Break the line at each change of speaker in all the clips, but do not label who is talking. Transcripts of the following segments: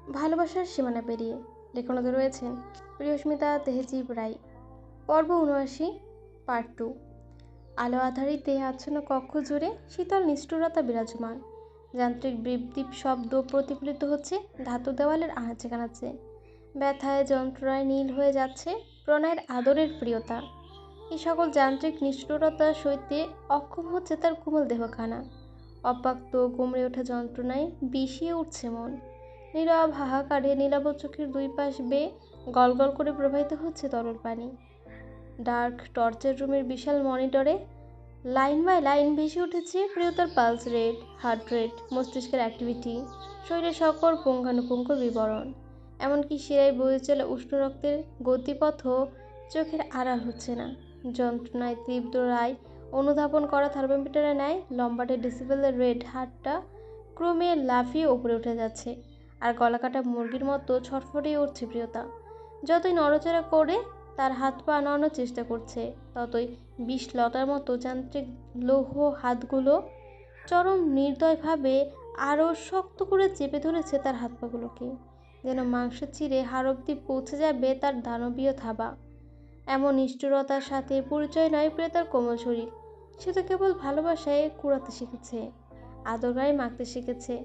ভালোবাসার সীমানা পেরিয়ে লেখনতে রয়েছেন প্রিয়স্মিতা তেহজিব রায়। পর্ব ৭৯, পার্ট 2। আলো আধারিতে আচ্ছন্ন কক্ষ জুড়ে শীতল নিষ্ঠুরতা বিরাজমান। যান্ত্রিক বিপ শব্দ প্রতিফলিত হচ্ছে ধাতু দেওয়ালের আনাচে কানাচে। ব্যথায় যন্ত্রণায় নীল হয়ে যাচ্ছে প্রণয়ের আদরের প্রিয়তা। এই সকল যান্ত্রিক নিষ্ঠুরতা সইতে অক্ষম হচ্ছে তার কোমল দেহখানা। অপাক্ত গুমড়ে ওঠা যন্ত্রণায় বিষিয়ে উঠছে মন। নীরব হাহাকারে নীলাভ চোখের দুই পাশ বেয়ে গলগল করে প্রবাহিত হচ্ছে তরল পানি। ডার্ক টর্চার রুমের বিশাল মনিটরে লাইন বাই লাইন ভেসে উঠেছে প্রিয়তার পালস রেট, হার্ট রেট, মস্তিষ্কের অ্যাক্টিভিটি, শরীরের সকল পুঙ্খানুপুঙ্খ বিবরণ। এমনকি শিরায় বয়ে চলা উষ্ণ রক্তের গতিপথও চোখের আড়াল হচ্ছে না। যন্ত্রণায় তীব্র রায় অনুধাবন করা থার্মোমিটারে নেয় লম্বাটে ডেসিবেলের রেড হার্টটা ক্রমে লাফিয়ে উপরে উঠে যাচ্ছে, আর গলাকাটা মুরগির মতো ছটফটিয়ে উঠছে প্রিয়তা। যতই নড়াচড়া করে তার হাত পা নাড়ানোর চেষ্টা করছে, ততই বিষলতার মতো যান্ত্রিক লৌহ হাতগুলো চরম নির্দয়ভাবে আরও শক্ত করে চেপে ধরেছে তার হাত পাগুলোকে, যেন মাংস চিরে হাড় অব্দি পৌঁছে যাবে তার দানবীয় থাবা। এমন নিষ্ঠুরতার সাথে পরিচয় নয় প্রিয়তার কোমল শরীর। সে তো কেবল ভালোবাসায় কুড়াতে শিখেছে, আদর গায়ে মাখতে শিখেছে।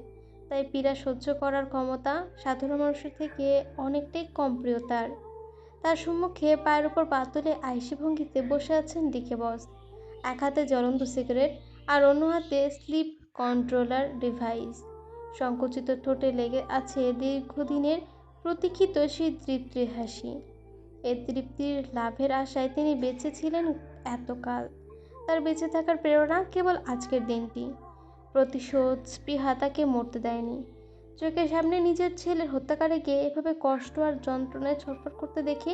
তাই পীড়া সহ্য করার ক্ষমতা সাধারণ মানুষের থেকে অনেকটাই কম প্রিয়তার। তার সম্মুখে পায়ের উপর পা তুলে আইসি ভঙ্গিতে বসে আছেন ডিকে বস। এক হাতে জ্বলন্ত সিগারেট আর অন্য হাতে স্লিপ কন্ট্রোলার ডিভাইস। সংকুচিত ঠোঁটে লেগে আছে দীর্ঘদিনের প্রতীক্ষিত সেই তৃপ্তির হাসি। এই তৃপ্তির লাভের আশায় তিনি বেঁচে ছিলেন এতকাল। তার বেঁচে থাকার প্রেরণা কেবল আজকের দিনটি। প্রতিশোধ স্পৃহা তাকে মরতে দেয়নি। চোখের সামনে নিজের ছেলের হত্যাকারীকে এভাবে কষ্ট আর যন্ত্রণায় ছটফট করতে দেখে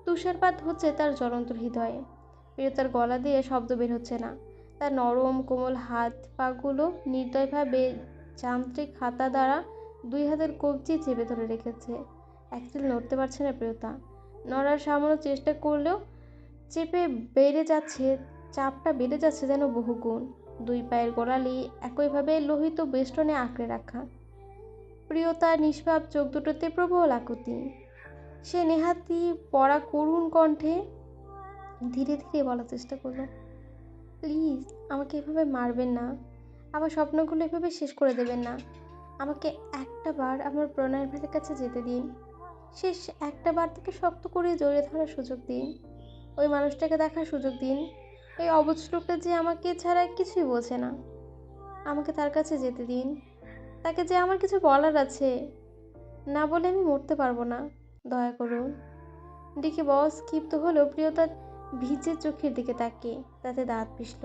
তুষারপাত হচ্ছে তার জ্বলন্ত হৃদয়ে। প্রিয়তার গলা দিয়ে শব্দ বের হচ্ছে না। তার নরম কোমল হাত পাগুলো নির্দয়ভাবে যান্ত্রিক হাতা দ্বারা দুই হাতের কবজি চেপে ধরে রেখেছে। একচুল নড়তে পারছে না প্রিয়তা। নড়ার সামান্য চেষ্টা করলেও চাপটা বেড়ে যাচ্ছে যেন বহুগুণ। দুই পায়ের গোড়ালি একইভাবে লোহিত বেষ্টনে আঁকড়ে রাখা। প্রিয়তার নিষ্পাপ চোখ দুটোতে প্রবল আকুতি। সে নেহাতি পড়া করুণ কণ্ঠে ধীরে ধীরে বলার চেষ্টা করলো, প্লিজ আমাকে এভাবে মারবেন না, আমার স্বপ্নগুলো এভাবে শেষ করে দেবেন না। আমাকে একটা বার আমার প্রণয়ের ভাইয়ের কাছে যেতে দিন। শেষ একটা বার থেকে শক্ত করে জড়িয়ে ধরার সুযোগ দিন। ওই মানুষটাকে দেখার সুযোগ দিন। এই অবুঝ লোকটা যে আমাকে ছাড়া কিছুই বোঝে না। আমাকে তার কাছে যেতে দিন। তাকে যে আমার কিছু বলার আছে, না বলে আমি মরতে পারবো না। দয়া করুন। ডিকে বস ক্ষিপ্ত হলেও প্রিয়তার ভিজে চোখের দিকে তাকিয়ে তাতে দাঁত পিষল।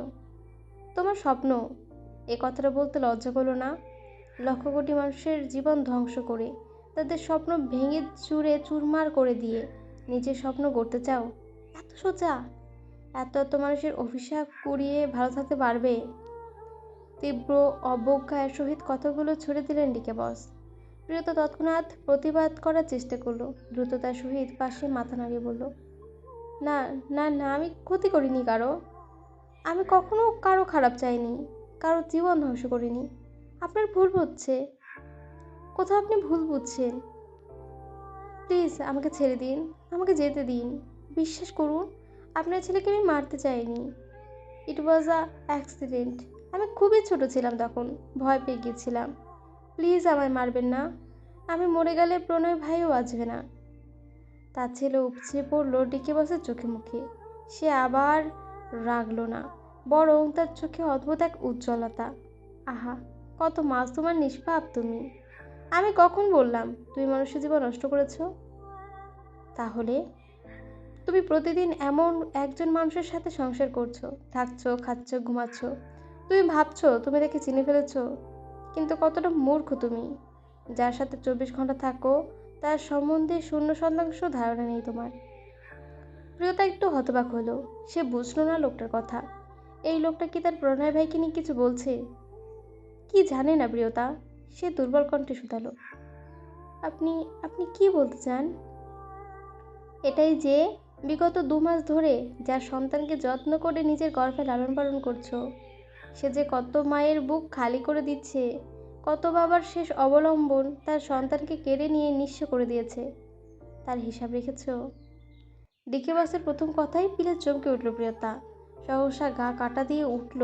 তোমার স্বপ্ন, এ কথাটা বলতে লজ্জা করলো না? লক্ষ কোটি মানুষের জীবন ধ্বংস করে, তাদের স্বপ্ন ভেঙে চুরে চুরমার করে দিয়ে নিজের স্বপ্ন গড়তে চাও? এত সোজা? এত এত মানুষের অভিশাপ কুড়িয়ে ভালো থাকতে পারবে? তীব্র অবজ্ঞার সহিত কথাগুলো ছুড়ে দিলেন ডিকে বস। প্রিয়তা তৎক্ষণাৎ প্রতিবাদ করার চেষ্টা করলো। দ্রুততার সহিত পাশে মাথা নাড়িয়ে বলল, না না না, আমি ক্ষতি করিনি কারো। আমি কখনো কারো খারাপ চাইনি, কারো জীবন ধ্বংস করিনি। আপনার ভুল হচ্ছে, কোথাও আপনি ভুল বুঝছেন। প্লিজ আমাকে ছেড়ে দিন, আমাকে যেতে দিন। বিশ্বাস করুন, আপনার ছেলেকে আমি মারতে চাইনি। ইট ওয়াজ অ্যাক্সিডেন্ট। আমি খুবই ছোট ছিলাম তখন, ভয় পেয়ে গিয়েছিলাম। প্লিজ আমায় মারবেন না। আমি মরে গেলে প্রণয় ভাইও বাঁচবে না। তার ছেলে উপচে পড়লো ডিকে বসের চোখে মুখে। সে আবার রাগলো না, বরং তার চোখে অদ্ভুত এক উজ্জ্বলতা। আহা, কত মাসুম আর নিষ্পাপ তুমি! আমি কখন বললাম তুমি মানুষের জীবন নষ্ট করেছো? তাহলে তুমি প্রতিদিন এমন একজন মানুষের সাথে সংসার করছো, থাকছো, খাচ্ছ, ঘুমাচ্ছ। তুমি ভাবছো তুমি তাকে চিনে ফেলেছো, কিন্তু কতটা মূর্খ তুমি! যার সাথে 24 ঘন্টা থাকো তার সম্বন্ধে 0% ধারণা নেই তোমার। প্রিয়তা একটু হতবাক হলো। সে বুঝলো না লোকটার কথা। এই লোকটা কি তার প্রণয় ভাইকে নিয়ে কিছু বলছে? কি জানে না প্রিয়তা? সে দুর্বল কণ্ঠে শুধালো, আপনি আপনি কি বলতে চান? এটাই যে বিগত 2 মাস ধরে যার সন্তানকে যত্ন করে নিজের গর্ভে লালন পালন করছো, সে যে কত মায়ের বুক খালি করে দিচ্ছে, কত বাবার শেষ অবলম্বন তার সন্তানকে কেড়ে নিয়ে নিঃস্ব করে দিয়েছে, তার হিসাব রেখেছ? ডিকে বসের প্রথম কথাই পিলে চমকে উঠল প্রিয়তা। সহসা গা কাটা দিয়ে উঠল।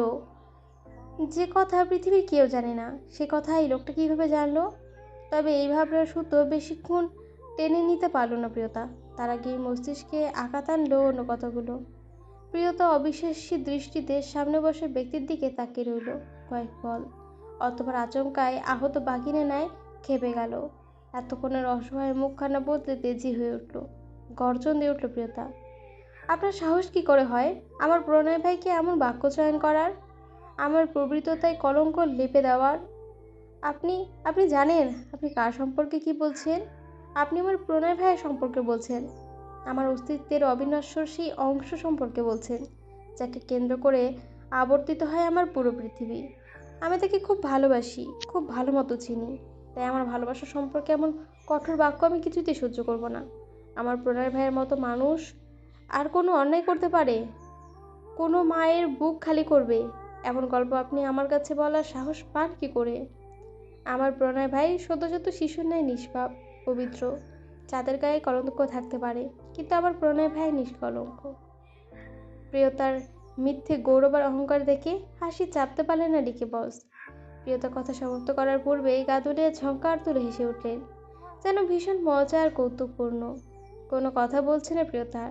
যে কথা পৃথিবীর কেউ জানে না, সে কথা এই লোকটা কীভাবে জানলো? তবে এই ভাবনার সুতো বেশিক্ষণ টেনে নিতে পারল না প্রিয়তা। তার আগেই মস্তিষ্কে আঘাত আনলো অন্য কথাগুলো। প্রিয়তা অবিশ্বাসী দৃষ্টিতে সামনে বসে ব্যক্তির দিকে তাকিয়ে রইল কয়েক পল। অতঃপর আচমকায় আহত বাঘিনে নেয় খেপে গেল। এতক্ষণের অসহায় মুখখানা বদলে তেজি হয়ে উঠল। গর্জন দিয়ে উঠল প্রিয়তা, আপনার সাহস কি করে হয় আমার প্রণয় ভাইকে এমন বাক্য চয়ন করার, আমার প্রবৃত্ততায় কলঙ্ক লেপে দেওয়ার? আপনি আপনি জানেন আপনি কার সম্পর্কে কি বলছেন? আপনি আমার প্রণয় ভাইয়ের সম্পর্কে বলছেন, আমার অস্তিত্বের অবিনশ্বর সেই অংশ সম্পর্কে বলছেন, যাকে কেন্দ্র করে আবর্তিত হয় আমার পুরো পৃথিবী। আমি তাকে খুব ভালোবাসি, খুব ভালো মতো চিনি। তাই আমার ভালোবাসা সম্পর্কে এমন কঠোর বাক্য আমি কিছুতেই সহ্য করব না। আমার প্রণয় ভাইয়ের মতো মানুষ আর কোনো অন্যায় করতে পারে? কোনো মায়ের বুক খালি করবে এমন গল্প আপনি আমার কাছে বলার সাহস পান কি করে? আমার প্রণয় ভাই সদ্যজাত শিশুর ন্যায় নিষ্পাপ, পবিত্র। চাঁদের গায়ে কলঙ্ক থাকতে পারে, কিন্তু আমার প্রণয় ভাই নিষ্কলঙ্ক। প্রিয়তার মিথ্যে গৌরব আর অহংকার দেখে হাসি চাপতে পারলেন না ডিকে বস। প্রিয়তা কথা সমাপ্ত করার পূর্বেই গা দুলিয়ে ঝংকার তুলে হেসে উঠলেন, যেন ভীষণ মজা আর কৌতুকপূর্ণ। কোনো কথা বলছে না প্রিয়তা।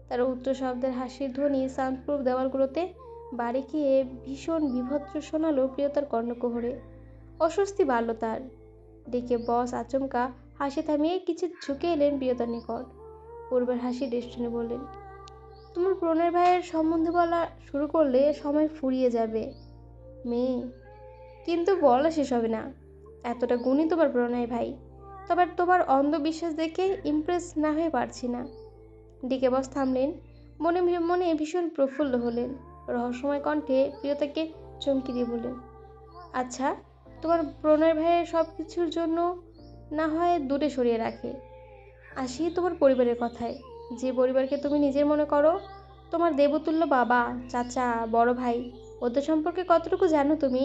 তার উচ্চ শব্দের হাসির ধ্বনি সাউন্ডপ্রুফ দেওয়ালগুলোতে বাড়ি গিয়ে ভীষণ বিভৎস শোনালো প্রিয়তার কর্ণকুহরে। অস্বস্তি বাড়ল তার। ডেকে বস আচমকা হাসি থামিয়ে কিছু ঝুঁকে এলেন প্রিয়তার নিকট। পূর্বের হাসি ডেস্টিনি বললেন, তোমার প্রণয় ভাইয়ের সম্বন্ধে বলা শুরু করলে সময় ফুরিয়ে যাবে মেয়ে, কিন্তু বলা শেষ হবে না। এতটা গুণী তোমার প্রণয় ভাই, তবে তোমার অন্ধবিশ্বাস দেখে ইমপ্রেস না হয়ে পারছি না। ডিকে বস থামলেন, মনে মনে ভীষণ প্রফুল্ল হলেন। রহস্যময় কণ্ঠে প্রিয়তাকে চমকি দিয়ে বললেন, আচ্ছা, তোমার প্রণয় ভাইয়ের সব কিছুর জন্য না হয় দূরে সরিয়ে রাখে। আসি তোমার পরিবারের কথায়, যে পরিবারকে তুমি নিজের মনে করো। তোমার দেবতুল্য বাবা, চাচা, বড় ভাই, ওদের সম্পর্কে কতটুকু জানো তুমি?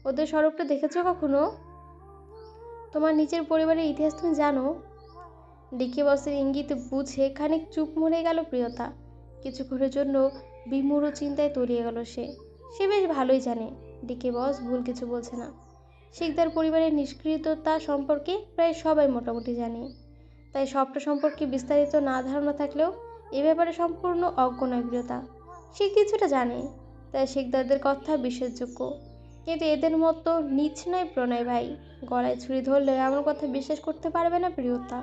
ওদের স্বরূপটা দেখেছো কখনো? তোমার নিজের পরিবারের ইতিহাস তুমি জানো? ডিকে বসের ইঙ্গিত বুঝে খানিক চুপ মরে গেল প্রিয়তা। কিছুক্ষণের জন্য বিমূঢ় চিন্তায় তলিয়ে গেল সে। সে বেশ ভালোই জানে ডিকে বস ভুল কিছু বলছে না। শিকদার পরিবারের নিষ্ক্রিয়তা সম্পর্কে প্রায় সবাই মোটামুটি জানে। তাই সবটা সম্পর্কে বিস্তারিত না ধারণা থাকলেও এ ব্যাপারে সম্পূর্ণ অজ্ঞ নয় প্রিয়তা। সে কিছুটা জানে, তাই শিকদারদের কথা বিশ্বাসযোগ্য। কিন্তু এদের মতো নিচ নয় প্রণয় ভাই। গলায় ছুরি ধরলেও এমন কথা বিশ্বাস করতে পারবে না প্রিয়তা।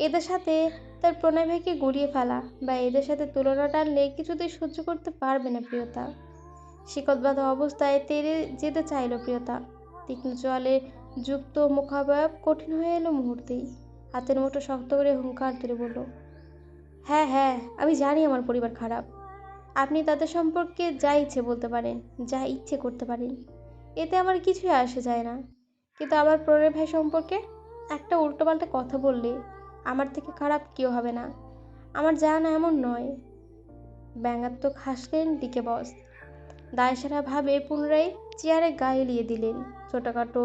এদের সাথে তার প্রণয় ভাইকে গড়িয়ে ফেলা বা এদের সাথে তুলনা টানলে কিছুতেই সহ্য করতে পারবে না প্রিয়তা। শিকতবাধা অবস্থায় তেড়ে যেতে চাইল প্রিয়তা। তীক্ষ্ণ জলে যুক্ত মুখাবয়ব কঠিন হয়ে এলো মুহূর্তেই। হাতের মুঠো শক্ত করে হুঙ্কার তুলে বলল, হ্যাঁ হ্যাঁ, আমি জানি আমার পরিবার খারাপ। আপনি তাদের সম্পর্কে যা ইচ্ছে বলতে পারেন, যা ইচ্ছে করতে পারেন, এতে আমার কিছুই আসে যায় না। কিন্তু আমার প্রণয় ভাই সম্পর্কে একটা উল্টোপাল্টা কথা বললে আমার থেকে খারাপ কেউ হবে না। আমার জানা এমন নয়। ব্যঙ্গাত্মক হাসলেন ডিকে বস। দায়সারা ভাবে পুনরায় চেয়ারে গায়ে এলিয়ে দিলেন। ছোটখাটো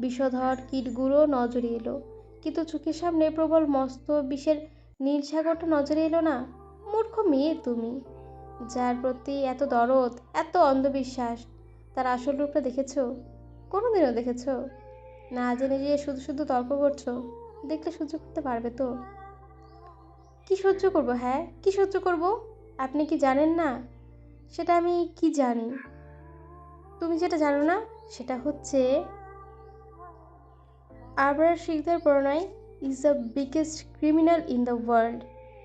বিষধর কীটগুলো নজরে এলো, কিন্তু চোখের সামনে প্রবল মস্ত বিষের নীল সাগরটা নজরে এলো না। মূর্খ মেয়ে তুমি, যার প্রতি এত দরদ, এত অন্ধবিশ্বাস, তার আসল রূপটা দেখেছো? কোনোদিনও দেখেছো? না জেনে যে শুধু শুধু তর্ক করছো। দেখলে সহ্য করতে পারবে তো? কি সহ্য করবো? হ্যাঁ, কি সহ্য করব? আপনি কি জানেন না সেটা আমি কি জানি? তুমি যেটা জানো না সেটা হচ্ছে আবরার শিকদার প্রণয় is the biggest criminal in the world.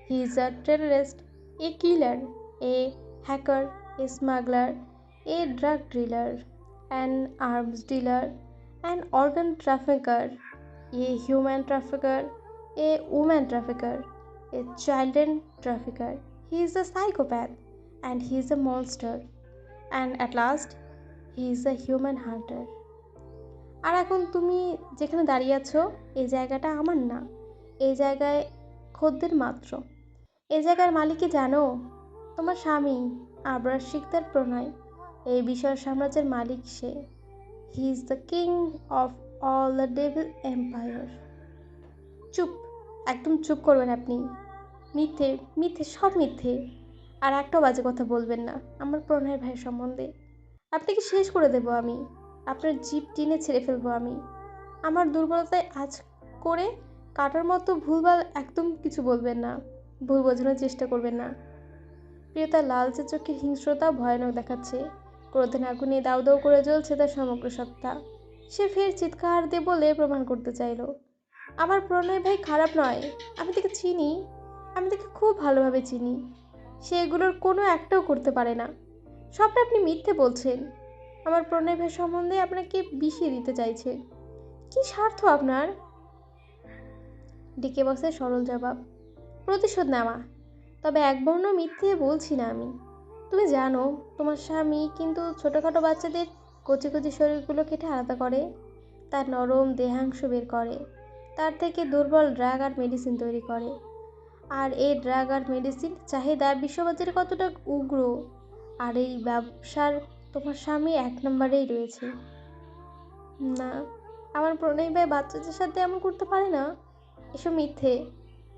He is a terrorist, a killer, a hacker, a smuggler, a drug dealer, an arms dealer, an organ trafficker, a human trafficker, a woman trafficker, a child trafficker. He is a psychopath and he is a monster. And at last, he is a human hunter. আর এখন তুমি যেখানে দাঁড়িয়ে আছো, এই জায়গাটা আমার না। এই জায়গায় খদ্দের মাত্র। এই জায়গার মালিককে জানো? তোমার স্বামী আবরার শিকদার প্রণয়। এই বিশাল সাম্রাজ্যের মালিক সে। He is the king of all the devil empire. চুপ, একদম চুপ করবেন আপনি। মিথ্যে, মিথ্যে, সব মিথ্যে। আর একটাও বাজে কথা বলবেন না আমার প্রণয়ের ভাইয়ের সম্বন্ধে। আপনাকে শেষ করে দেব আমি। আপনার জিভ টেনে ছেড়ে ফেলবো আমি। আমার দুর্বলতায় আজ করে কাটার মতো ভুলভাল একদম কিছু বলবেন না। ভুল বোঝানোর চেষ্টা করবেন না। প্রিয়তার লালচে চোখে হিংস্রতা ভয়ানক দেখাচ্ছে। ক্রোধের আগুনে দাউ দাউ করে জ্বলছে তার সমগ্র সত্তা। সে ফের চিৎকার দিয়ে বলে প্রমাণ করতে চাইল, আমার প্রণয় ভাই খারাপ নয়। আমি তাকে চিনি, আমি তাকে খুব ভালোভাবে চিনি। সে এগুলোর কোনো একটাও করতে পারে না। সবটা আপনি মিথ্যে বলছেন। আমার প্রণয় ভাই সম্বন্ধে আপনাকে বিষিয়ে দিতে চাইছে। কি স্বার্থ আপনার? ডিকে বসের সরল জবাব, প্রতিশোধ নেওয়া। তবে একবর্ণ মিথ্যে বলছি না আমি। তুমি জানো তোমার স্বামী কিন্তু ছোটোখাটো বাচ্চাদের কচি কচি শরীরগুলো কেটে আলাদা করে, তার নরম দেহাংশ বের করে, তার থেকে দুর্বল ড্রাগ আর মেডিসিন তৈরি করে। আর এই ড্রাগ আর মেডিসিন চাহিদা বিশ্ববাজারে কতটা উগ্র, আর এই ব্যবসার তোমার স্বামী এক নম্বরেই রয়েছে। না, আমার প্রণয় ভাই বাচ্চাদের সাথে এমন করতে পারে না। এসব মিথ্যে।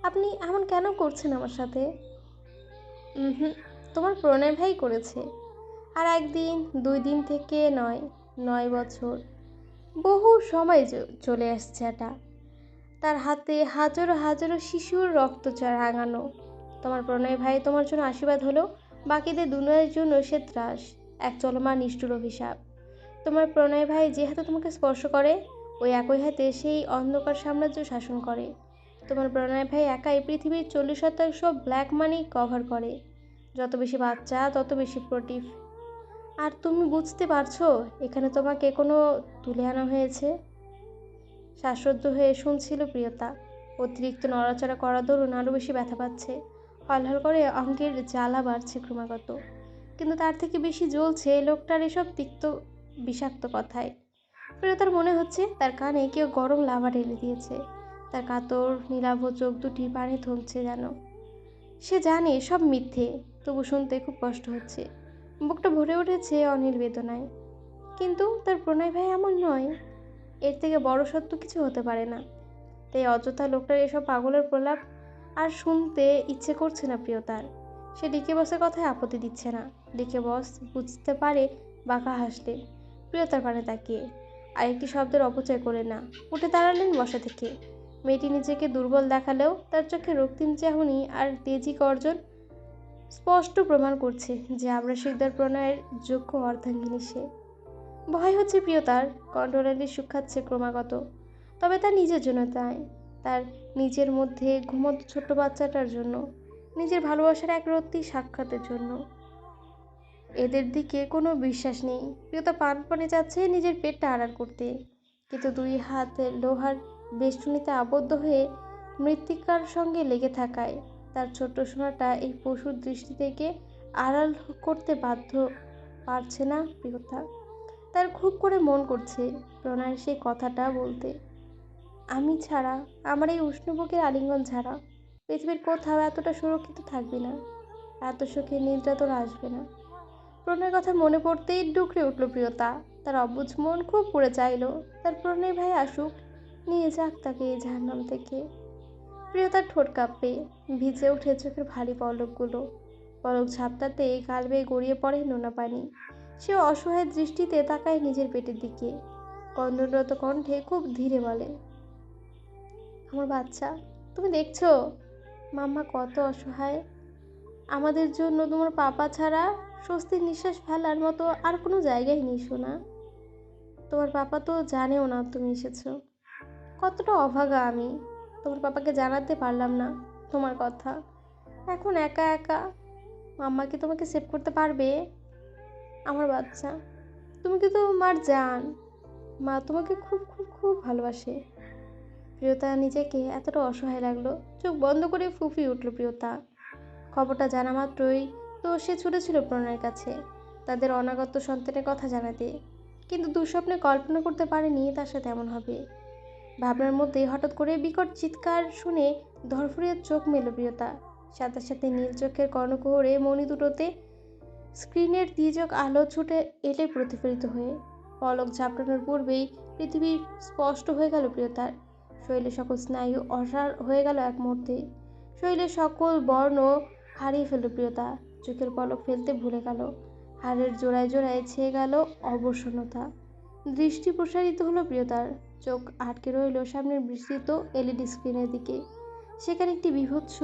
আপনি এমন কেন করছেন আমার সাথে? হুম, তোমার প্রণয় ভাই করেছে। আর একদিন, 2 দিন থেকে নয়, 9 বছর, বহু সময় চলে আসছে এটা। তার হাতে হাজারো হাজারো শিশুর রক্ত রাঙানো। তোমার প্রণয় ভাই তোমার জন্য আশীর্বাদ হলো, বাকিদের দুনিয়ার জন্য সে ত্রাস, এক চলমান নিষ্ঠুর অভিশাপ। তোমার প্রণয় ভাই যে হাতে তোমাকে স্পর্শ করে, ওই একই হাতে সেই অন্ধকার সাম্রাজ্য শাসন করে। তোমার প্রণয় ভাই একাই পৃথিবীর 40% ব্ল্যাক মানি কভার করে। যত বেশি বাচ্চা তত বেশি প্রোটিভ। আর তুমি বুঝতে পারছো এখানে তোমাকে কোনো তুলে আনা হয়েছে? শ্বাসরুদ্ধ হয়ে শুনছিল প্রিয়তা। অতিরিক্ত নড়াচড়া করা দরুন আরও বেশি ব্যথা পাচ্ছে। হলহল করে অঙ্গের জ্বালা বাড়ছে ক্রমাগত। কিন্তু তার থেকে বেশি জ্বলছে লোকটার এসব তিক্ত বিষাক্ত কথায়। প্রিয়তার মনে হচ্ছে তার কানে কেউ গরম লাভা ঢেলে দিয়েছে। তার কাতর নীলাভ চোখ দুটি পানি থমছে যেন। সে জানে সব মিথ্যে, তবু শুনতে খুব কষ্ট হচ্ছে। বুকটা ভরে উঠেছে অনিল বেদনায়। কিন্তু তার প্রণয় ভাই এমন নয়। এর থেকে বড় সত্য কিছু হতে পারে না। তাই অযথা লোকটার এসব পাগলের প্রলাপ আর শুনতে ইচ্ছে করছে না প্রিয়তার। সে ডিকে বসের কথায় আপত্তি দিচ্ছে না। ডিকে বস বুঝতে পারে বাঁকা হাসলেন প্রিয়তার পানে তাকিয়ে। আরেকটি শব্দের অপচয় করে না উঠে দাঁড়ালেন বসা থেকে। মেয়েটি নিজেকে দুর্বল দেখালেও তার চোখে রক্তিম চাহনি আর তেজি গর্জন স্পষ্ট প্রমাণ করছে যে আবরাশিকদার প্রণয়ের যোগ্য অর্ধাঙ্গিনী সে। ভয় হচ্ছে প্রিয়তার, কণ্ঠনালী শুকাচ্ছে ক্রমাগত। তবে তার নিজের জন্য তাই, তার নিজের মধ্যে ঘুমন্ত ছোট্ট বাচ্চাটার জন্য, নিজের ভালোবাসার এক রত্তি সাক্ষাতের জন্য। এদের দিকে কোনো বিশ্বাস নেই। প্রিয়তা প্রাণপণে যাচ্ছে নিজের পেটটা আড়াল করতে, কিন্তু 2 হাত লোহার বেষ্টনীতে আবদ্ধ হয়ে মৃত্তিকার সঙ্গে লেগে থাকায় তার ছোট্ট সোনাটা এই পশুর দৃষ্টি থেকে আড়াল করতে বাধ্য পারছে না প্রিয়তা। তার খুব করে মন করছে প্রণয়ের সেই কথাটা বলতে, আমি ছাড়া, আমার এই উষ্ণ বুকের আলিঙ্গন ছাড়া পৃথিবীর কোথাও এতটা সুরক্ষিত থাকবে না, এত সুখে নিদ্রা তোর আসবে না। প্রণয়ের কথা মনে পড়তেই ডুকরে উঠল প্রিয়তা। তার অবুঝ মন খুব করে চাইল তার প্রণয় ভাই আসুক, নিয়ে যাক তাকে এই জাহান্নাম থেকে। প্রিয়তার ঠোঁট কাঁপে, ভিজে উঠে চোখের ভারী পলকগুলো। পলক ঝাপটাতে গাল বেয়ে গড়িয়ে পড়ে নোনা পানি। সে অসহায় দৃষ্টিতে তাকায় নিজের পেটের দিকে। কন্দনরত কণ্ঠে খুব ধীরে বলে, আমার বাচ্চা, তুমি দেখছো মাম্মা কত অসহায়। আমাদের জন্য তোমার পাপা ছাড়া স্বস্তির নিঃশ্বাস ফেলার মতো আর কোনো জায়গায় নেই সোনা। তোমার পাপা তো জানেও না তুমি এসেছো। কতটা অভাগা আমি, তোমার পাপাকে জানাতে পারলাম না তোমার কথা। এখন একা একা মাম্মা কি তোমাকে সেভ করতে পারবে? আমার বাচ্চা, তুমি কি তো মার জান। মা তোমাকে খুব খুব খুব ভালোবাসে। প্রিয়তা নিজেকে এতটা অসহায় লাগলো, চোখ বন্ধ করে ফুঁপিয়ে উঠল প্রিয়তা। খবরটা জানা মাত্রই তো সে ছুটেছিল প্রণয়ের কাছে তাদের অনাগত সন্তানের কথা জানাতে। কিন্তু দুঃস্বপ্নে কল্পনা করতে পারেনি তার সাথে এমন হবে। ভাবনার মধ্যে হঠাৎ করে বিকট চিৎকার শুনে ধরফরিয়ে চোখ মেল প্রিয়তা। সাথে সাথে নীল চোখের কর্ণকুহরে মণি দুটোতে স্ক্রিনের তীর্যক আলো ছুটে এলে প্রতিফলিত হয়ে পলক ঝাপটানোর পূর্বেই পৃথিবী স্পষ্ট হয়ে গেল প্রিয়তার। শরীরের সকল স্নায়ু অসাড় হয়ে গেল এক মুহূর্তে। শরীরের সকল বর্ণ হারিয়ে ফেলল প্রিয়তা। চোখের পলক ফেলতে ভুলে গেল। হাড়ের জোড়ায় জোড়ায় ছেয়ে গেল অবসন্নতা। দৃষ্টি প্রসারিত হলো প্রিয়তার। চোখ আটকে রইল সামনের বিস্তৃত এলইডি স্ক্রিনের দিকে। সেখানে একটি বীভৎস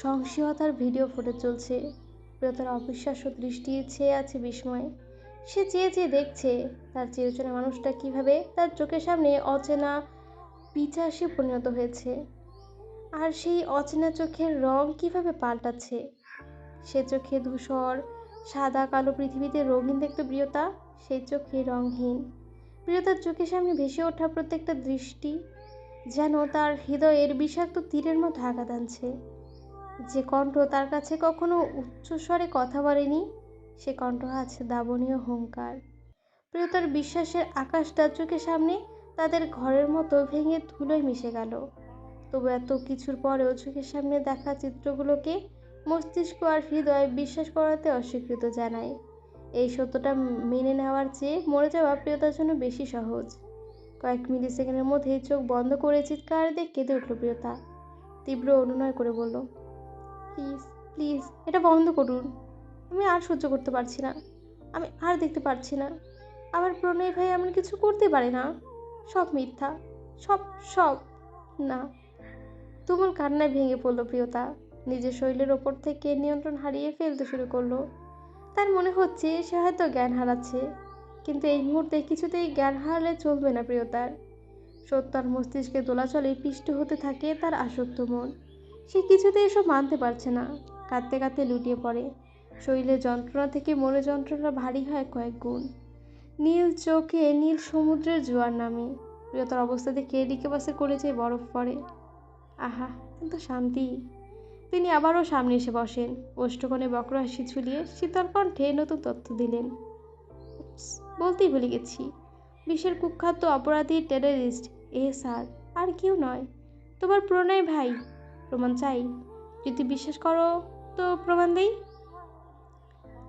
সহিংসতার ভিডিও ফুটেজ চলছে। প্রিয়তার অবিশ্বাস্য দৃষ্টি ছেয়ে আছে বিস্ময়। সে চেয়ে চেয়ে দেখছে তার চিরচেনা মানুষটা কিভাবে তার চোখের সামনে অচেনা পিশাচে পরিণত হয়েছে, আর সেই অচেনা চোখের রং কিভাবে পাল্টাচ্ছে। সে চোখে ধূসর সাদা কালো পৃথিবীতে রঙিন দেখত প্রিয়তা, সেই চোখে রংহীন। প্রিয়তার চোখের সামনে ভেসে ওঠা প্রত্যেকটা দৃষ্টি যেন তার হৃদয়ের বিষাক্ত তীরের মতো আঘাত আনছে। যে কণ্ঠ তার কাছে কখনো উচ্চস্বরে কথা বলেনি, সে কণ্ঠ আছে দাবনীয় হুঙ্কার। প্রিয়তার বিশ্বাসের আকাশটা চোখের সামনে তাদের ঘরের মতো ভেঙে ধুলোয় মিশে গেল। তবু এত কিছুর পরেও চোখের সামনে দেখা চিত্রগুলোকে মস্তিষ্ক আর হৃদয় বিশ্বাস করাতে অস্বীকৃত জানায়। এই সত্যটা মেনে নেওয়ার চেয়ে মরে যাওয়া প্রিয়তার জন্য বেশি সহজ। কয়েক মিলি সেকেন্ডের মধ্যেই চোখ বন্ধ করে চিৎকার দিয়ে কেঁদে উঠল প্রিয়তা। তীব্র অনুনয় করে বলল, প্লিজ প্লিজ এটা বন্ধ করুন। আমি আর সহ্য করতে পারছি না। আমি আর দেখতে পারছি না। আমার প্রণয় ভাই এমন কিছু করতে পারে না। সব মিথ্যা, সব সব না। তুমুল কান্নায় ভেঙে পড়ল প্রিয়তা। নিজের শরীরের ওপর থেকে নিয়ন্ত্রণ হারিয়ে ফেলতে শুরু করলো। তার মনে হচ্ছে সে হয়তো জ্ঞান হারাচ্ছে, কিন্তু এই মুহূর্তে কিছুতেই জ্ঞান হারালে চলবে না প্রিয়তার। সত্য মস্তিষ্কে দোলাচলে পিষ্ট হতে থাকে তার আসক্ত মন। সে কিছুতেই এসব মানতে পারছে না। কাঁদতে কাঁদতে লুটিয়ে পড়ে। শরীরের যন্ত্রণা থেকে মনের যন্ত্রণা ভারী হয় কয়েক গুণ। নীল চোখে নীল সমুদ্রের জোয়ার নামে। প্রিয়তার অবস্থা দেখে রিকেবাসের কলেজে বরফ পড়ে। আহা, কিন্তু শান্তি। তিনি আবারও সামনে এসে বসেন। ওষ্ঠকোণে বক্র হাসি ঝুলিয়ে শীতল কণ্ঠে নতুন তথ্য দিলেন। বলতেই ভুলে গেছি, বিশ্বের কুখ্যাত অপরাধী টেররিস্ট এহসান আর কেউ নয়, তোমার প্রণয় ভাই। প্রমাণ চাই? যদি বিশ্বাস করো তো প্রমাণ দেই।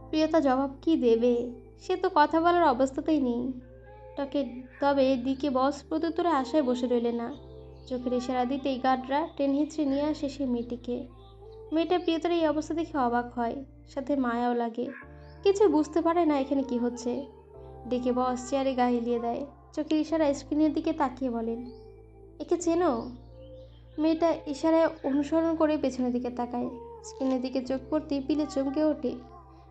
প্রিয়তা জবাব কি দেবে? সে তো কথা বলার অবস্থাতেই নেই। তবে দিকে বস প্রত্যুত্তরে আশায় বসে রইলে না। চোখের ইশারা দিতেই গার্ডরা ট্রেন হিঁচড়ে নিয়ে আসে সেই মেয়েটিকে। মেয়েটা প্রিয়তার এই অবস্থা দেখে অবাক হয়, সাথে মায়াও লাগে। কিছু বুঝতে পারে না এখানে কি হচ্ছে। ডেকে বস চেয়ারে গা হিলিয়ে দেয়। চোখের ইশারায় স্ক্রিনের দিকে তাকিয়ে বলেন, একে চেনো? মেয়েটা ইশারায় অনুসরণ করে পেছনের দিকে তাকায়। স্ক্রিনের দিকে চোখ পড়তেই পিলে চমকে ওঠে।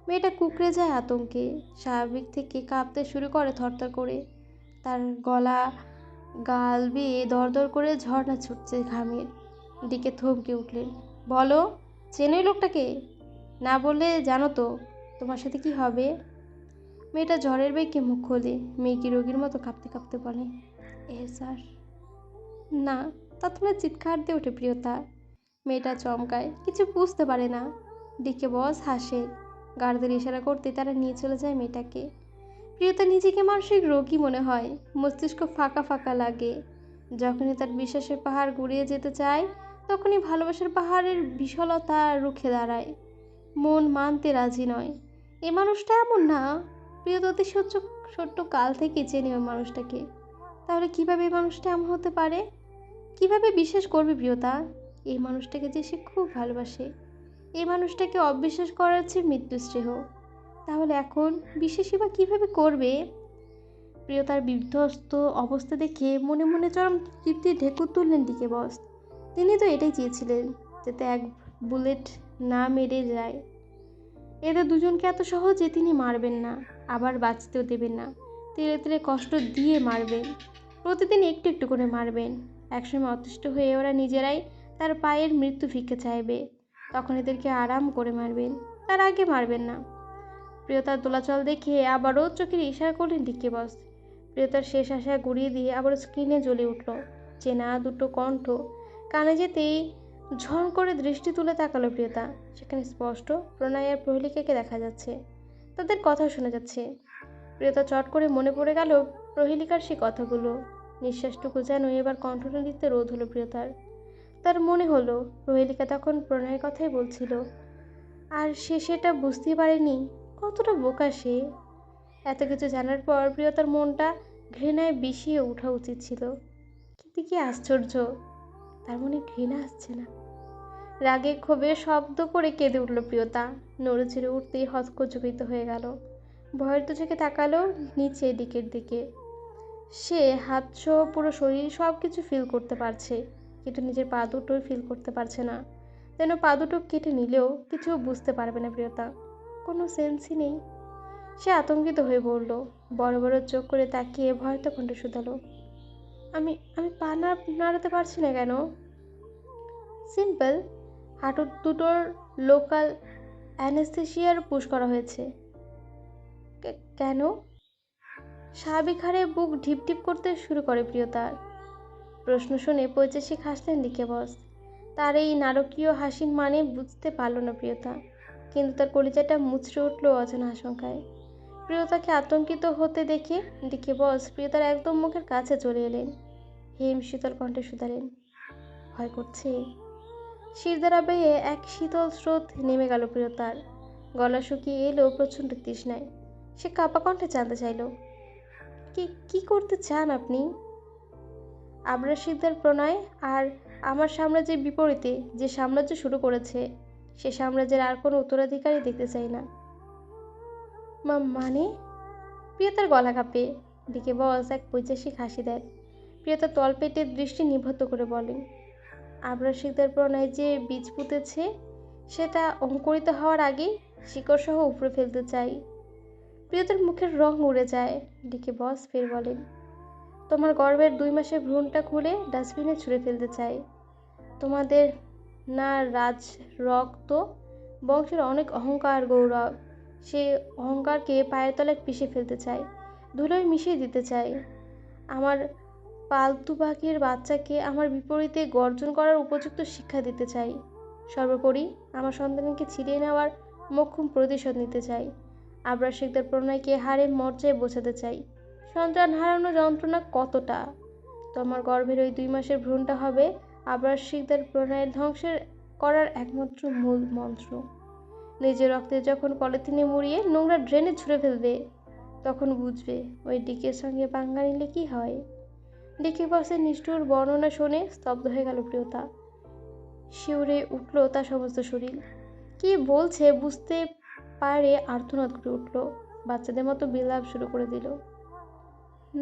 মেয়েটা কুঁকড়ে যায় আতঙ্কে। স্বাভাবিক থেকে কাঁপতে শুরু করে থরথর করে। তার গলা গাল বেয়ে দরদর করে ঝর্ণা ছুটছে ঘামের। দিকে থমকে উঠলেন। বলো, চেনো এই লোকটাকে? না বললে জানো তো তোমার সাথে কি হবে। মেয়েটা ঝড়ের বেগে মুখ খোলে। মেয়েকে রোগীর মতো কাঁপতে কাঁপতে বলে, স্যার। না, তৎক্ষণাৎ চিৎকার দিয়ে ওঠে প্রিয়তা। মেয়েটা চমকায়, কিছু বুঝতে পারে না। ডিকে বস হাসে। গার্ডদের ইশারা করতে তারা নিয়ে চলে যায় মেয়েটাকে। প্রিয়তা নিজেকে মানসিক রোগী মনে হয়। মস্তিষ্ক ফাঁকা ফাঁকা লাগে। যখনই তার বিশ্বাসের পাহাড় গুড়িয়ে যেতে চায়, তখনই ভালোবাসার পাহাড়ের বিশালতা রুখে দাঁড়ায়। মন মানতে রাজি নয়। এ মানুষটা এমন না। প্রিয়তা অতি ছোট্ট কাল থেকে চেনে ওই মানুষটাকে। তাহলে কিভাবে এই মানুষটা এমন হতে পারে? কিভাবে বিশ্বাস করবে প্রিয়তা এই মানুষটাকে যে সে খুব ভালোবাসে? এই মানুষটাকে অবিশ্বাস করার চেয়ে মৃত্যু শ্রেয়। তাহলে এখন বিশ্বাসই বা কীভাবে করবে? প্রিয়তার বিধ্বস্ত অবস্থা দেখে মনে মনে চরম তৃপ্তি ঢেকুর তুললেন ডিকে বস। তিনি তো এটাই চেয়েছিলেন, যাতে এক বুলেট না মেরে যায়। এদের দুজনকে এত সহজে তিনি মারবেন না, আবার বাঁচতেও দেবেন না। ধীরে ধীরে কষ্ট দিয়ে মারবেন। প্রতিদিন একটু একটু করে মারবেন। একসময় অতিষ্ঠ হয়ে ওরা নিজেরাই তার পায়ের মৃত্যু ভিক্ষা চাইবে। তখন এদেরকে আরাম করে মারবেন, তার আগে মারবেন না। প্রিয়তার দোলাচল দেখে আবারও চোখের ইশারা করলেন ডিকে বস। প্রিয়তার শেষ আশা গুড়িয়ে দিয়ে আবার স্ক্রিনে জ্বলে উঠল চেনা দুটো কণ্ঠ। কানে যেতেই ঝন করে দৃষ্টি তুলে তাকালো প্রিয়তা। সেখানে স্পষ্ট প্রণয় আর প্রহেলিকাকে দেখা যাচ্ছে। তাদের কথাও শোনা যাচ্ছে। প্রিয়তা চট করে মনে পড়ে গেল প্রহেলিকার সে কথাগুলো। নিঃশ্বাসটুকু যেন এবার কণ্ঠনালীতে রোধ হলো প্রিয়তার। তার মনে হলো প্রহেলিকা তখন প্রণয়ের কথাই বলছিল, আর সে সেটা বুঝতে পারেনি। কতটা বোকা সে! এত কিছু জানার পর প্রিয়তার মনটা ঘৃণায় বিষিয়ে ওঠা উচিত ছিল, কিন্তু কি আশ্চর্য, তার মনে ঘৃণা আসছে না। রাগে ক্ষোভে শব্দ করে কেঁদে উঠল প্রিয়তা। নড়ে চড়ে উঠতেই হতচকিত হয়ে গেল। ভয়ের তো চোখে তাকালো নিচে দিকের দিকে। সে হাত সহ পুরো শরীর সব কিছু ফিল করতে পারছে, কিন্তু নিজের পা দুটোই ফিল করতে পারছে না। যেন পা দুটো কেটে নিলেও কিছু বুঝতে পারবে না প্রিয়তা, কোনো সেন্সই নেই। সে আতঙ্কিত হয়ে পড়ল, বড় বড় চোখ করে তাকিয়ে ভয়ত কণ্ঠে শুধালো, আমি আমি পা নাড়াতে পারছি না কেন? সিম্পল, হাঁটু দুটোর লোকাল অ্যানেস্থেসিয়ার পুশ করা হয়েছে। কেন? স্বাভাবিক হারে বুক ঢিপ ঢিপ করতে শুরু করে প্রিয়তার। প্রশ্ন শুনে পৈচাসিক হাসলেন দিকে বস। তার এই নারকীয় হাসির মানে বুঝতে পারল না প্রিয়তা, কিন্তু তার কলিজাটা মুচড়ে উঠল অজানা আশঙ্কায়। প্রিয়তাকে আতঙ্কিত হতে দেখে দিকে বস প্রিয়তার একদম মুখের কাছে চলে এলেন। হিম শীতল কণ্ঠে শুধালেন, ভয় করছে? শিরদাঁড়া বেয়ে এক শীতল স্রোত নেমে গেল প্রিয়তার। গলা শুকিয়ে এলো প্রচণ্ড তৃষ্ণায়। সে কাঁপা কণ্ঠে জানতে চাইল, কি করতে চান আপনি? আবরার শিকদার প্রণয় আর আমার সাম্রাজ্যের বিপরীতে যে সাম্রাজ্য শুরু করেছে, সে সাম্রাজ্যের আর কোনো উত্তরাধিকারী দেখতে চাই না। মানে? প্রিয়তার গলা কাঁপে। দিকে বস এক পৈচাসিক হাসি দেয়। প্রিয়তা তলপেটের দৃষ্টি নিবদ্ধ করে বলেন, আবরার শিকদার প্রণয় যে বীজ পুঁতেছে, সেটা অঙ্কুরিত হওয়ার আগেই শিকড়সহ উপড়ে ফেলতে চাই। প্রিয়তার মুখের রং উড়ে যায়। দিকে বস ফের বলেন, তোমার গর্ভের 2 মাসের ভ্রূণটা খুলে ডাস্টবিনে ছুঁড়ে ফেলতে চাই। তোমাদের না রাজ রক্ত বংশের অনেক অহংকার গৌরব, সেই অহংকারকে পায়ের তলায় পিষে ফেলতে চাই, ধুলোয় মিশিয়ে দিতে চাই। আমার পালতু পাখির বাচ্চাকে আমার বিপরীতে গর্জন করার উপযুক্ত শিক্ষা দিতে চাই। সর্বোপরি আমার সন্তানকে ছিনিয়ে নেওয়ার মোক্ষম প্রতিশোধ নিতে চাই। আবরার শিকদার প্রণয়কে হারে মর্যায় বোঝাতে চাই সন্তান হারানো যন্ত্রণা কতটা। তোমার গর্ভের ওই 2 মাসের ভ্রূণটা হবে আবরার শিকদার প্রণয়ের ধ্বংসের করার একমাত্র মূল মন্ত্র। নিজের রক্তে যখন পলিথিনে মুড়িয়ে নোংরা ড্রেনে ছুঁড়ে ফেলবে, তখন বুঝবে ওই ডিকের সঙ্গে পাঙ্গা নিলে কী হয়। ডিকে বসের নিষ্ঠুর বর্ণনা শুনে স্তব্ধ হয়ে গেল প্রিয়তা। শিউরে উঠল তার সমস্ত শরীর। কি বলছে বুঝতে পারে আর্তনাদ করে উঠল, বাচ্চাদের মতো বিলাপ শুরু করে দিল।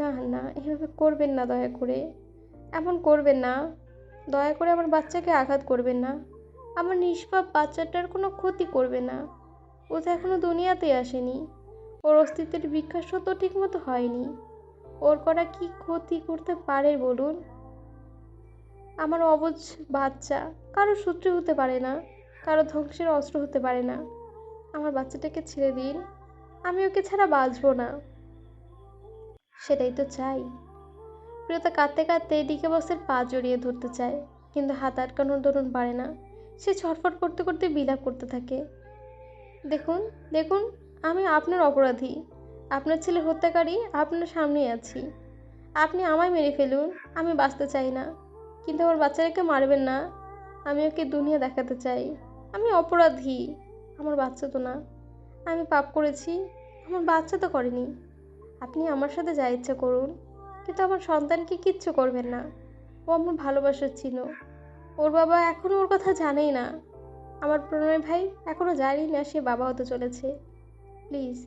না না, এভাবে করবেন না, দয়া করে এমন করবেন না। দয়া করে আমার বাচ্চাকে আঘাত করবেন না। আমার নিষ্পাপ বাচ্চাটার কোনো ক্ষতি করবে না। ও তো এখনো দুনিয়াতে আসেনি। ওর অস্তিত্বের বিকাশ তো ঠিকমতো হয়নি। ওর করা কি ক্ষতি করতে পারে বলুন? আমার অবুঝ বাচ্চা কারো শত্রু হতে পারে না, কারো ধ্বংসের অস্ত্র হতে পারে না। আমার বাচ্চাটাকে ছেড়ে দিন, আমি ওকে ছাড়া বাঁচব না। সেটাই তো চাই। প্রিয়তা কাঁদতে কাঁদতে ডিকে বসের পা জড়িয়ে ধরতে চায়, কিন্তু হাত আটকানোর দরুন পারে না। সে ছটফট করতে করতে বিলাপ করতে থাকে, দেখুন দেখুন, আমি আপনার অপরাধী, আপনার ছেলে হত্যাকারী আপনার সামনেই আছি। আপনি আমায় মেরে ফেলুন, আমি বাঁচতে চাই না, কিন্তু আমার বাচ্চাটাকে মারবেন না। আমি ওকে দুনিয়া দেখাতে চাই আমি অপরাধী। আমার বাচ্চা তো না, আমি পাপ করেছি, আমার বাচ্চা তো করেনি। আপনি আমার সাথে যা ইচ্ছা করুন, কিন্তু আমার সন্তানকে কিচ্ছু করবেন না। ও আমার ভালোবাসার ছিল। ওর বাবা এখনও ওর কথা জানেই না। আমার প্রণয় ভাই এখনও জানি না সে বাবা হতে চলেছে। প্লিজ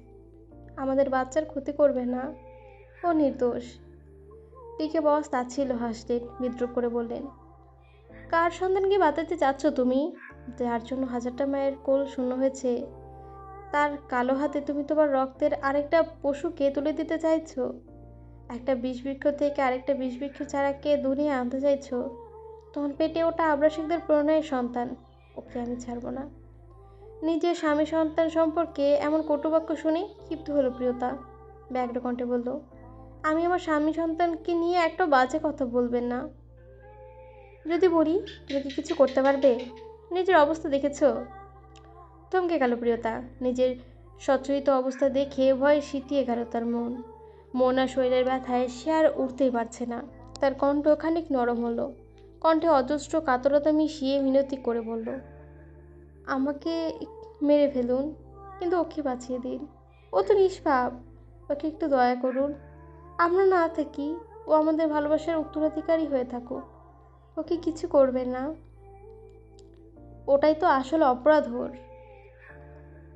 আমাদের বাচ্চার ক্ষতি করবেন না, ও নির্দোষ। টিকে বস তাচ্ছিল্য হাসলেন, বিদ্রুপ করে বললেন, কার সন্তানকে বাঁচাতে চাচ্ছ তুমি? যার জন্য 1000টা মায়ের কোল শূন্য হয়েছে, তার কালো হাতে তুমি তোমার রক্তের আরেকটা পশুকে তুলে দিতে চাইছো? একটা বিষবৃক্ষ থেকে আরেকটা বিষবৃক্ষের চারাকে দুনিয়া আনতে চাইছো? তখন পেটে ওটা আবরাশিকদের প্রণয়ের সন্তান, ওকে আমি ছাড়বো না। নিজের স্বামী সন্তান সম্পর্কে এমন কটুবাক্য শুনে ক্ষিপ্ত হলো প্রিয়তা। ব্যগ্র কণ্ঠে বলল, আমি আমার স্বামী সন্তানকে নিয়ে একটা বাজে কথা বলবেন না। যদি বলি তুমি কি কিছু করতে পারবে? নিজের অবস্থা দেখেছো? থমকে গেল প্রিয়তা। নিজের সচ্ছরিত অবস্থা দেখে ভয়ে সিটিয়ে গেল তার মন আর শরীরের ব্যথায় সে আর উঠতেই পারছে না। তার কণ্ঠ খানিক নরম হলো, কণ্ঠে অজস্র কাতরতা মিশিয়ে মিনতি করে বলল, আমাকে মেরে ফেলুন, কিন্তু ওকে বাঁচিয়ে দিন। ও তো নিষ্পাপ। ওকে একটু দয়া করুন। আমরা না থাকি, ও আমাদের ভালোবাসার উত্তরাধিকারী হয়ে থাকুক। ওকে কিছু করবেন না। ওটাই তো আসল অপরাধ ওর।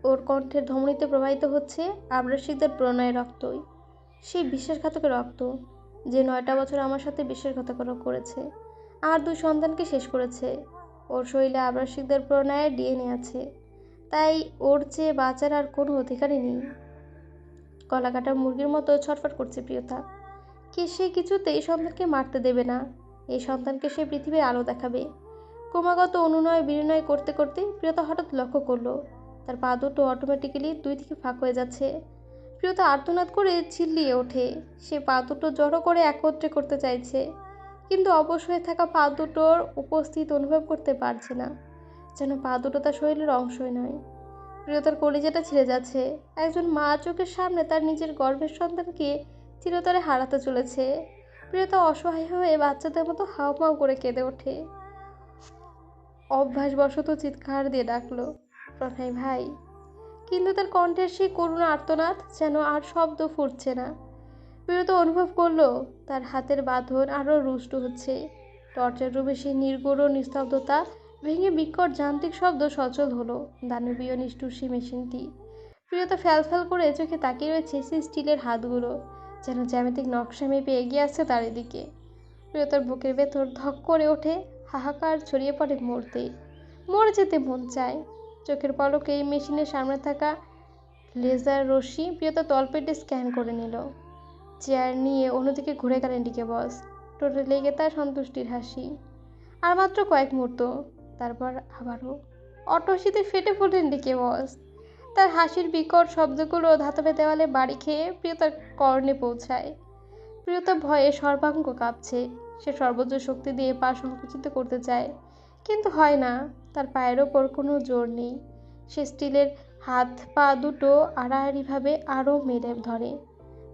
ওর কণ্ঠের ধমনীতে প্রবাহিত হচ্ছে আবরাশিকদের প্রণয়ের রক্তই, সেই বিশ্বাসঘাতকের রক্ত, যে 9টা বছর আমার সাথে বিশ্বাসঘাতকতা করেছে, আমার 2 সন্তানকে শেষ করেছে। ওর শরীরে আবরাশিকদের প্রণয়ের ডিএনএ আছে, তাই ওর চেয়ে বাঁচার আর কোনো অধিকারই নেই। গলা কাটা মুরগির মতো ছটফট করছে প্রিয়তা। সে কিছুতেই সন্তানকে মারতে দেবে না। এই সন্তানকে সে পৃথিবীর আলো দেখাবে। ক্রমাগত অনুনয় বিনয় করতে করতে প্রিয়তা হঠাৎ লক্ষ্য করলো তার পা দুটো অটোমেটিক্যালি 2 দিকে ফাঁক হয়ে যাচ্ছে। প্রিয়তা আর্তনাদ করে চিল্লিয়ে ওঠে। সে পা দুটো জড়ো করে একত্রে করতে চাইছে, কিন্তু অবশ হয়ে থাকা পা দুটোর উপস্থিতি অনুভব করতে পারছে না, যেন পা দুটো তার শরীরের অংশই নয়। প্রিয়তার কলিজাটা ছিঁড়ে যাচ্ছে। একজন মা চোখের সামনে তার নিজের গর্ভের সন্তানকে চিরতরে হারাতে চলেছে। প্রিয়তা অসহায় হয়ে বাচ্চাদের মতো হাউমাউ করে কেঁদে ওঠে। অভ্যাসবশত চিৎকার দিয়ে ডাকলো, প্রণয় ভাই। কিন্তু তার কণ্ঠের সেই করুণ আর্তনাদ যেন আর শব্দ ফুটছে না। প্রিয়তা অনুভব করলো তার হাতের বাঁধন আরও রুষ্ট হচ্ছে। টর্চার রুমে সেই নির্গুড় নিস্তব্ধতা ভেঙে বিকট যান্ত্রিক শব্দ সচল হলো। দানবীয় নিষ্ঠুর সেই মেশিনটি। প্রিয়তা ফ্যালফ্যাল করে চোখে তাকিয়ে রয়েছে সেই স্টিলের হাতগুলো, যেন জ্যামিতিক নকশা মেপে এগিয়ে আসছে তার এদিকে। প্রিয়তার বুকের ভেতর ধক করে ওঠে, হাহাকার ছড়িয়ে পড়ে মরে যেতে মন চায়। চোখের পলকে এই মেশিনের সামনে থাকা লেজার রশ্মি প্রিয়তা তলপেটে স্ক্যান করে নিল। চেয়ার নিয়ে অন্যদিকে ঘুরে গেলেন ডিকে বস। ঠোঁটে লেগে তার সন্তুষ্টির হাসি। আর মাত্র কয়েক মুহূর্ত, তারপর আবারও অট্টহাসিতে ফেটে পড়লেন ডিকে বস। তার হাসির বিকট শব্দগুলো ধাতবে দেওয়ালে বাড়ি খেয়ে প্রিয়তার কর্ণে পৌঁছায়। প্রিয়তা ভয়ে সর্বাঙ্গ কাঁপছে। সে সর্বোচ্চ শক্তি দিয়ে পা সংকুচিত করতে চায়, কিন্তু হয় না। তার পায়ের ওপর কোনো জোর নেই। সে স্টিলের হাত পা দুটো আড়াআড়িভাবে আরও মেলে ধরে।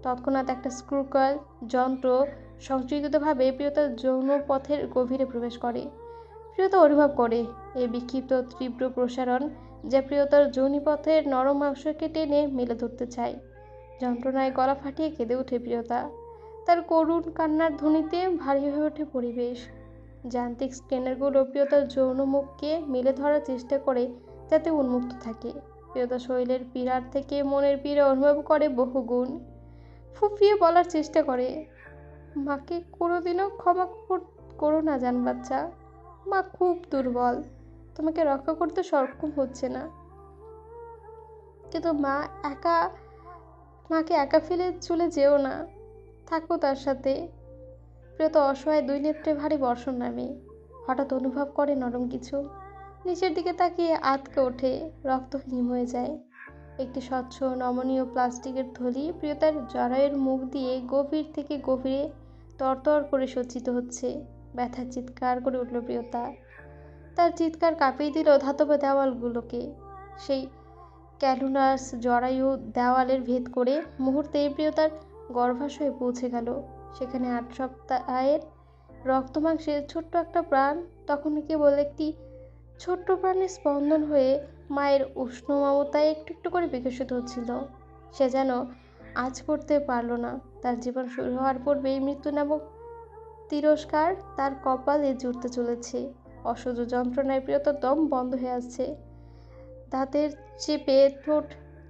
তৎক্ষণাৎ একটা স্ক্রু কয়েল যন্ত্র সংযোজিতভাবে প্রিয়তার যৌন পথের গভীরে প্রবেশ করে। প্রিয়তা অনুভব করে এই বিক্ষিপ্ত তীব্র প্রসারণ, যা প্রিয়তার যোনিপথের নরম মাংসকে টেনে মেলে ধরতে চায়। যন্ত্রণায় গলা ফাটিয়ে কেঁদে ওঠে প্রিয়তা। তার করুণ কান্নার ধ্বনিতে ভারী হয়ে ওঠে পরিবেশ। যান্ত্রিক স্ক্যানারগুলো প্রিয়তার যৌন মুখকে মেলে ধরার চেষ্টা করে, যাতে উন্মুক্ত থাকে। প্রিয়তা শরীরের পীড়ার থেকে মনের পীড়া অনুভব করে বহুগুণ। ফুঁপিয়ে বলার চেষ্টা করে, মাকে কোনোদিনও ক্ষমা করো না জান বাচ্চা। মা খুব দুর্বল, তোমাকে রক্ষা করতে সক্ষম হচ্ছে না। কিন্তু মাকে একা ফেলে চলে যেও না, থাকো তার সাথে। প্রিয়তা অসহায় 2 নেত্রে ভারী বর্ষণ নামে। হঠাৎ অনুভব করে নরম কিছু। নিচের দিকে তাকিয়ে আঁতকে ওঠে, রক্ত হিম হয়ে যায়। একটি স্বচ্ছ নমনীয় প্লাস্টিকের থলি প্রিয়তার জরায়ুর মুখ দিয়ে গভীর থেকে গভীরে তরতর করে সজ্জিত হচ্ছে। ব্যথার চিৎকার করে উঠল প্রিয়তা। তার চিৎকার কাঁপিয়ে দিল ধাতব দেওয়ালগুলোকে। সেই ক্যালুনাস জরায়ু দেওয়ালের ভেদ করে মুহূর্তেই প্রিয়তার গর্ভাশয়ে পৌঁছে গেল। সেখানে 8 সপ্তাহের রক্তমাংসের ছোট্ট একটা প্রাণ তখন কেবল একটি ছোট্ট প্রাণের স্পন্দন হয়ে মায়ের উষ্ণ মমতায় একটু একটু করে বিকশিত হচ্ছিল। সে যেন আজ করতে পারল না। তার জীবন শুরু হওয়ার পূর্বেই মৃত্যু নামক তিরস্কার তার কপালে জুড়তে চলেছে। অসহ্য যন্ত্রণায় প্রিয়তার দম বন্ধ হয়ে আসছে। দাঁতের চেপে ঠোঁট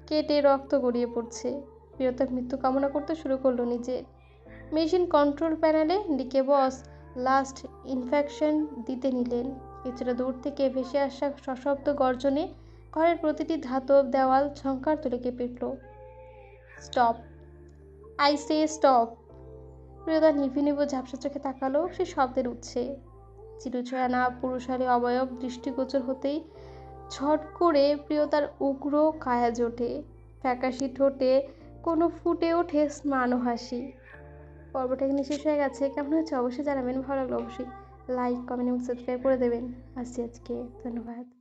কেটে রক্ত গড়িয়ে পড়ছে। প্রিয়তা মৃত্যু কামনা করতে শুরু করলো নিজে। মেশিন কন্ট্রোল প্যানেলে ডিকে বস লাস্ট ইনফেকশন দিতে নিলেন। কিছুটা দূর থেকে ভেসে আসা সশব্দ গর্জনে ঘরের প্রতিটি ধাতব দেওয়াল ঝংকার তুলে কেঁপে উঠল। Stop, I say stop. Priyota নিভু নিভু ঝাপসা চোখে তাকালো সে শব্দের উৎসে। চিরুছায়া না পুরুষালী অবয়ব দৃষ্টিগোচর হতেই ছট করে প্রিয়তার উগ্র কায়া জোটে। ফ্যাকাশি ঠোঁটে কোনো ফুটে ওঠে স্নান হাসি। পর্বটা এখানে শেষ হয়ে গেছে। কেমন হচ্ছে অবশ্যই জানাবেন। ভালো লাগলো অবশ্যই লাইক কমেন্ট এবং সাবস্ক্রাইব করে দেবেন। আসছি আজকে, ধন্যবাদ।